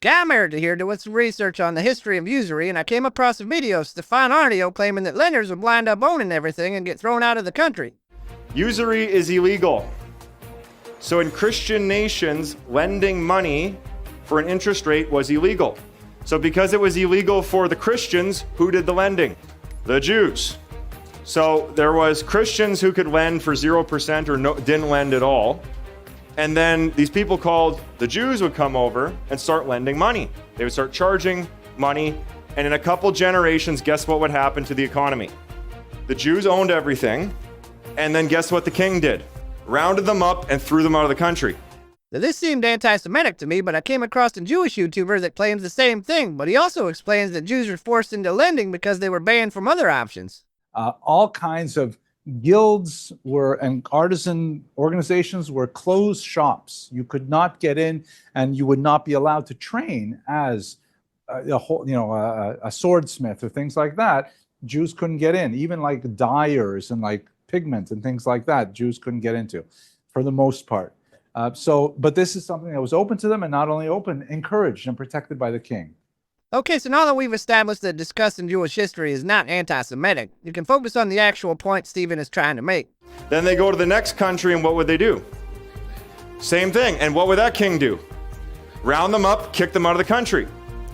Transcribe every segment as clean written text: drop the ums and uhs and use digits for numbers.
Got married here doing some research on the history of usury, and I came across a video of Stefan Aarnio claiming that lenders would wind up owning everything and get thrown out of the country. Usury is illegal. So in Christian nations, lending money for an interest rate was illegal. So because it was illegal for the Christians, who did the lending? The Jews. So there was Christians who could lend for 0% or didn't lend at all. And then these people called the Jews would come over and start lending money. They would start charging money. And in a couple generations, guess what would happen to the economy? The Jews owned everything. And then guess what the king did? Rounded them up and threw them out of the country. Now, this seemed anti-Semitic to me, but I came across a Jewish YouTuber that claims the same thing, but he also explains that Jews were forced into lending because they were banned from other options. All kinds of guilds and artisan organizations were closed shops. You could not get in, and you would not be allowed to train as a swordsmith or things like that. Jews couldn't get in. Even like dyers and like pigment and things like that, Jews couldn't get into, for the most part. But this is something that was open to them, and not only open, encouraged and protected by the king. Okay, so now that we've established that discussing Jewish history is not anti-Semitic, you can focus on the actual point Stephen is trying to make. Then they go to the next country, and what would they do? Same thing. And what would that king do? Round them up, kick them out of the country.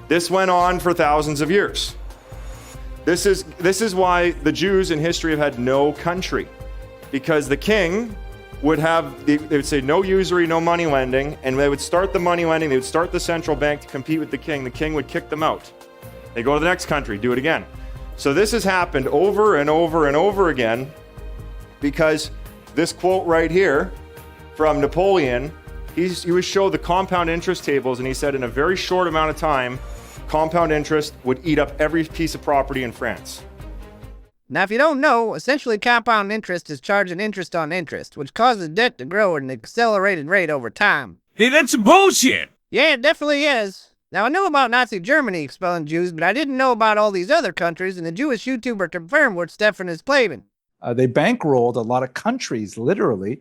This went on for thousands of years. This is why the Jews in history have had no country, because the king would they would say no usury, no money lending, and they would start the money lending, they would start the central bank to compete with the king would kick them out. They go to the next country, do it again. So this has happened over and over and over again, because this quote right here from Napoleon, he would show the compound interest tables, and he said in a very short amount of time, compound interest would eat up every piece of property in France. Now, if you don't know, essentially compound interest is charging interest on interest, which causes debt to grow at an accelerated rate over time. Hey, that's bullshit! Yeah, it definitely is. Now, I knew about Nazi Germany expelling Jews, but I didn't know about all these other countries, and the Jewish YouTuber confirmed what Stefan is claiming. They bankrolled a lot of countries, literally,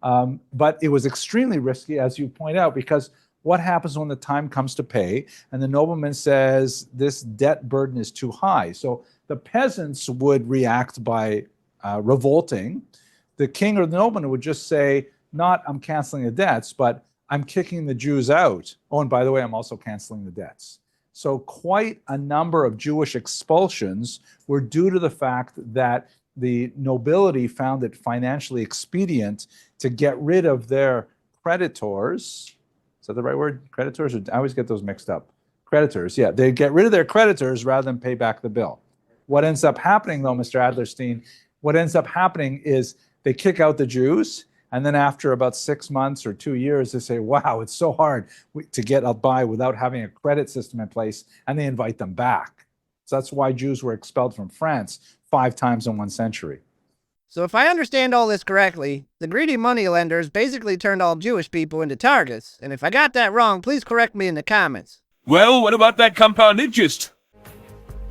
but it was extremely risky, as you point out, because what happens when the time comes to pay and the nobleman says this debt burden is too high? So the peasants would react by revolting. The king or the nobleman would just say, not I'm canceling the debts, but I'm kicking the Jews out. Oh, and by the way, I'm also canceling the debts. So quite a number of Jewish expulsions were due to the fact that the nobility found it financially expedient to get rid of their creditors. Is that the right word? Creditors? I always get those mixed up. Creditors, yeah. They get rid of their creditors rather than pay back the bill. What ends up happening, though, Mr. Adlerstein, what ends up happening is they kick out the Jews, and then after about 6 months or 2 years, they say, wow, it's so hard to get by without having a credit system in place, and they invite them back. So that's why Jews were expelled from France 5 times in 1 century. So if I understand all this correctly, the greedy moneylenders basically turned all Jewish people into targets, and if I got that wrong, please correct me in the comments. Well, what about that compound interest?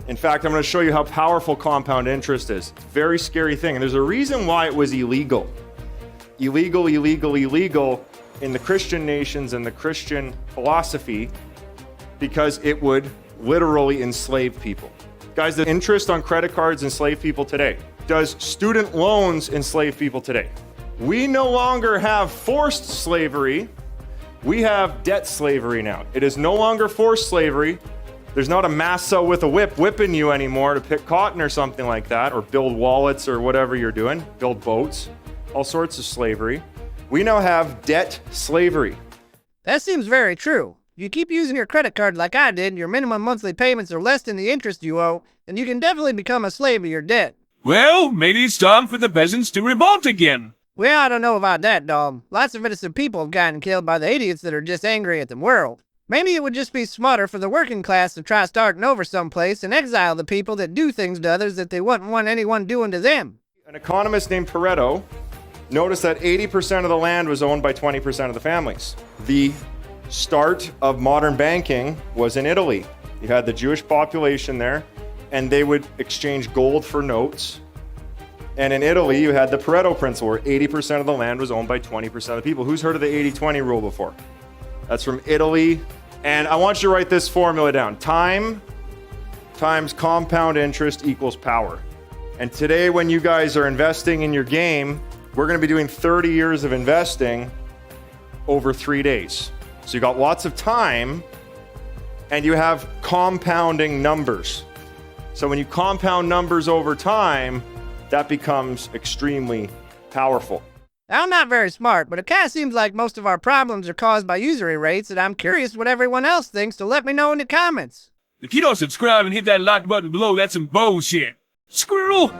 In fact, I'm going to show you how powerful compound interest is. It's a very scary thing, and there's a reason why it was illegal. Illegal in the Christian nations and the Christian philosophy, because it would literally enslave people. Guys, the interest on credit cards enslave people today. Does student loans enslave people today? We no longer have forced slavery. We have debt slavery now. It is no longer forced slavery. There's not a massa with a whip whipping you anymore to pick cotton or something like that, or build wallets or whatever you're doing, build boats, all sorts of slavery. We now have debt slavery. That seems very true. If you keep using your credit card like I did, your minimum monthly payments are less than the interest you owe, and you can definitely become a slave of your debt. Well, maybe it's time for the peasants to revolt again. Well, I don't know about that, dog. Lots of innocent people have gotten killed by the idiots that are just angry at the world. Maybe it would just be smarter for the working class to try starting over someplace and exile the people that do things to others that they wouldn't want anyone doing to them. An economist named Pareto noticed that 80% of the land was owned by 20% of the families. The start of modern banking was in Italy. You had the Jewish population there, and they would exchange gold for notes. And in Italy, you had the Pareto principle, where 80% of the land was owned by 20% of the people. Who's heard of the 80-20 rule before? That's from Italy And I want you to write this formula down. Time times compound interest equals power. And today, when you guys are investing in your game, we're going to be doing 30 years of investing over 3 days. So you got lots of time and you have compounding numbers. So when you compound numbers over time, that becomes extremely powerful. I'm not very smart, but it kind of seems like most of our problems are caused by usury rates, and I'm curious what everyone else thinks, so let me know in the comments. If you don't subscribe and hit that like button below, that's some bullshit. Squirrel!